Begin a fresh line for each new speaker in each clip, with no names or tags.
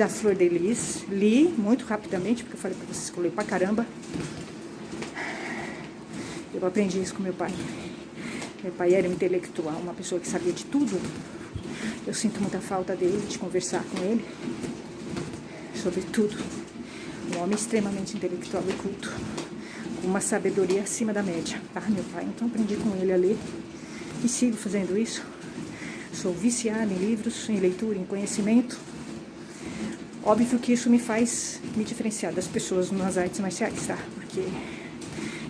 da Flor de Lis. Li muito rapidamente, porque eu falei pra vocês que eu leio pra caramba. Eu aprendi isso com meu pai. Meu pai era um intelectual, uma pessoa que sabia de tudo. Eu sinto muita falta dele, de conversar com ele sobre tudo. Um homem extremamente intelectual e culto, com uma sabedoria acima da média, tá, meu pai? Então aprendi com ele a ler e sigo fazendo isso. Sou viciada em livros, em leitura, em conhecimento. Óbvio que isso me faz me diferenciar das pessoas nas artes marciais, tá? Porque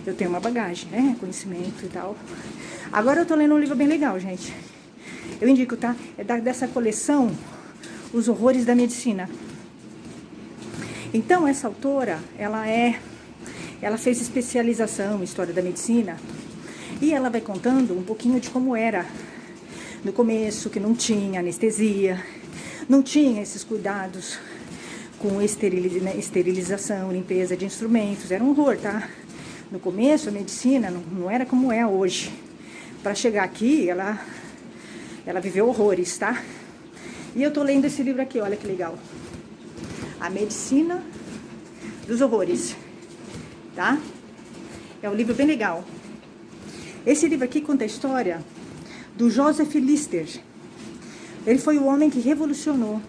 eu tenho uma bagagem, né? Conhecimento e tal. Agora eu tô lendo um livro bem legal, gente. Eu indico, tá? É dessa coleção Os Horrores da Medicina. Então, essa autora, ela fez especialização em História da Medicina e ela vai contando um pouquinho de como era no começo, que não tinha anestesia, não tinha esses cuidados com esterilização, limpeza de instrumentos, era um horror, tá? No começo, a medicina não era como é hoje. Para chegar aqui, ela viveu horrores, tá? E eu tô lendo esse livro aqui, olha que legal. A Medicina dos Horrores, tá? É um livro bem legal. Esse livro aqui conta a história do Joseph Lister. Ele foi o homem que revolucionou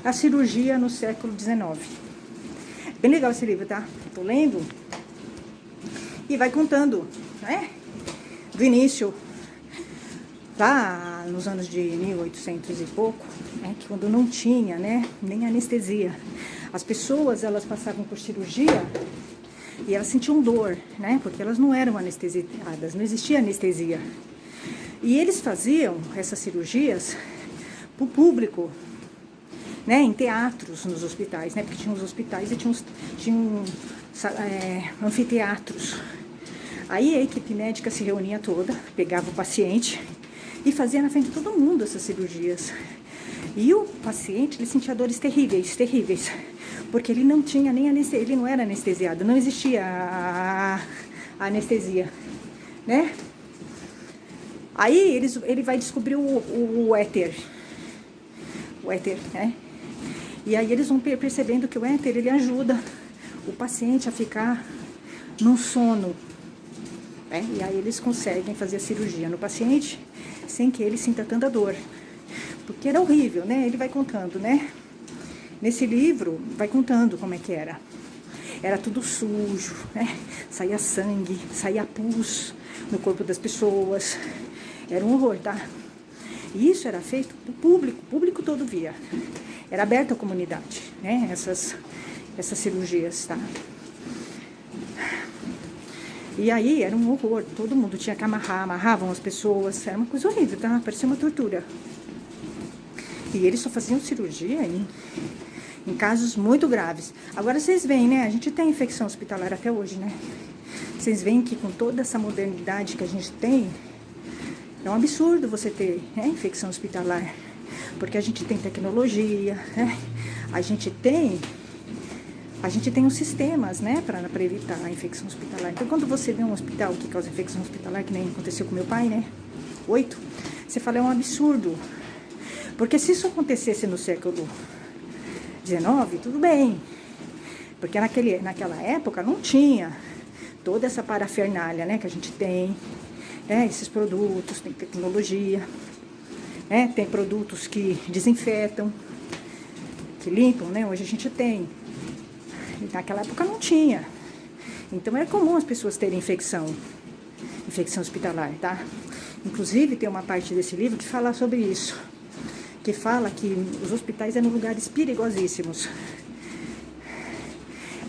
a cirurgia no século XIX. Bem legal esse livro, tá? Tô lendo e vai contando, né? Do início, tá? Nos anos de 1800 e pouco, né? Que quando não tinha, né? Nem anestesia. As pessoas, elas passavam por cirurgia e elas sentiam dor, né? Porque elas não eram anestesiadas, não existia anestesia. E eles faziam essas cirurgias para o público, né? Em teatros nos hospitais, né? Porque tinha os hospitais e tinham anfiteatros. Aí a equipe médica se reunia toda, pegava o paciente e fazia na frente de todo mundo essas cirurgias. E o paciente, ele sentia dores terríveis, terríveis. Porque ele não tinha nem anestesia, ele não era anestesiado, não existia a anestesia, né? Aí ele vai descobrir o éter, né? E aí eles vão percebendo que o éter, ele ajuda o paciente a ficar num sono, né? E aí eles conseguem fazer a cirurgia no paciente sem que ele sinta tanta dor, porque era horrível, né? Ele vai contando, né? Nesse livro, vai contando como é que era. Era tudo sujo, né? Saía sangue, saía pus no corpo das pessoas. Era um horror, tá? E isso era feito pro público, o público todo via. Era aberto à comunidade, né? Essas cirurgias, tá? E aí era um horror, todo mundo tinha que amarravam as pessoas. Era uma coisa horrível, tá? Parecia uma tortura. E eles só faziam cirurgia em casos muito graves. Agora vocês veem, né? A gente tem infecção hospitalar até hoje, né? Vocês veem que com toda essa modernidade que a gente tem, é um absurdo você ter, né, infecção hospitalar. Porque a gente tem tecnologia, né? A gente tem os sistemas, né, para evitar a infecção hospitalar. Então, quando você vê um hospital que causa infecção hospitalar, que nem aconteceu com meu pai, né? 8, você fala, é um absurdo. Porque se isso acontecesse no século XIX, tudo bem, porque naquela época não tinha toda essa parafernália, né, que a gente tem, né, esses produtos, tem tecnologia, né, tem produtos que desinfetam, que limpam, né, hoje a gente tem, e naquela época não tinha, então era comum as pessoas terem infecção hospitalar, tá? Inclusive tem uma parte desse livro que fala sobre isso, que fala que os hospitais eram lugares perigosíssimos.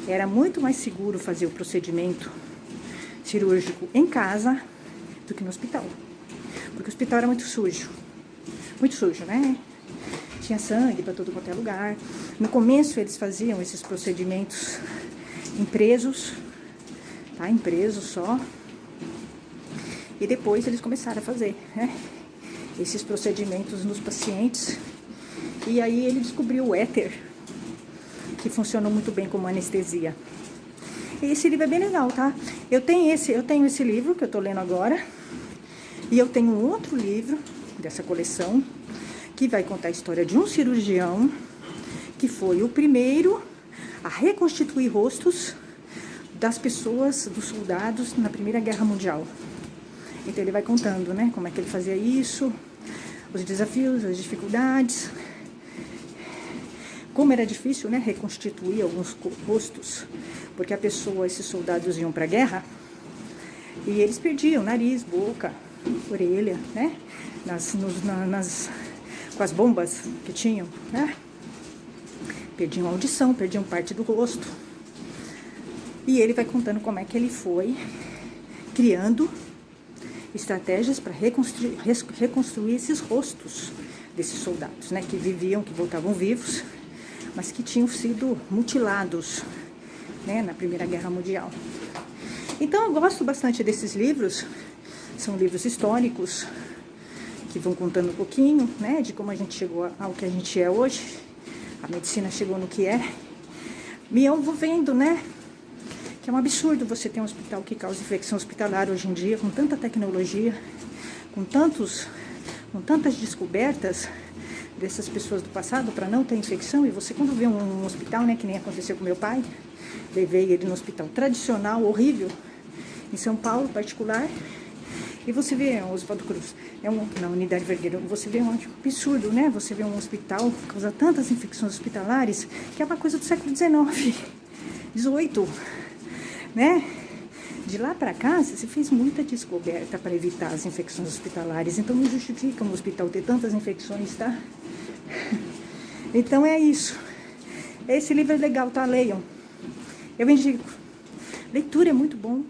Era muito mais seguro fazer o procedimento cirúrgico em casa do que no hospital. Porque o hospital era muito sujo, né? Tinha sangue para todo quanto é lugar. No começo eles faziam esses procedimentos em presos, tá? Em presos só. E depois eles começaram a fazer, né, esses procedimentos nos pacientes. E aí ele descobriu o éter, que funcionou muito bem como anestesia. E esse livro é bem legal, tá? Eu tenho esse livro que eu tô lendo agora. E eu tenho um outro livro dessa coleção, que vai contar a história de um cirurgião que foi o primeiro a reconstituir rostos das pessoas, dos soldados na Primeira Guerra Mundial. Então ele vai contando, né, como é que ele fazia isso, os desafios, as dificuldades, como era difícil, né, reconstituir alguns rostos, porque a pessoa, esses soldados iam para a guerra e eles perdiam nariz, boca, orelha, né, com as bombas que tinham, né, perdiam audição, perdiam parte do rosto. E ele vai contando como é que ele foi criando estratégias para reconstruir esses rostos desses soldados, né, que viviam, que voltavam vivos, mas que tinham sido mutilados, né, na Primeira Guerra Mundial. Então eu gosto bastante desses livros, são livros históricos, que vão contando um pouquinho, né, de como a gente chegou ao que a gente é hoje, a medicina chegou no que é. E eu vou vendo, né, que é um absurdo você ter um hospital que causa infecção hospitalar hoje em dia, com tanta tecnologia, com tantas descobertas dessas pessoas do passado para não ter infecção. E você, quando vê um hospital, né, que nem aconteceu com meu pai, levei ele no hospital tradicional, horrível, em São Paulo, particular, e você vê o Oswaldo Cruz, na Unidade Vergueiro, você vê um absurdo, né? Você vê um hospital que causa tantas infecções hospitalares, que é uma coisa do século XIX, XVIII, né? De lá para cá, se fez muita descoberta para evitar as infecções hospitalares, então não justifica um hospital ter tantas infecções, tá? Então é isso. Esse livro é legal, tá? Leiam. Eu indico. Leitura é muito bom.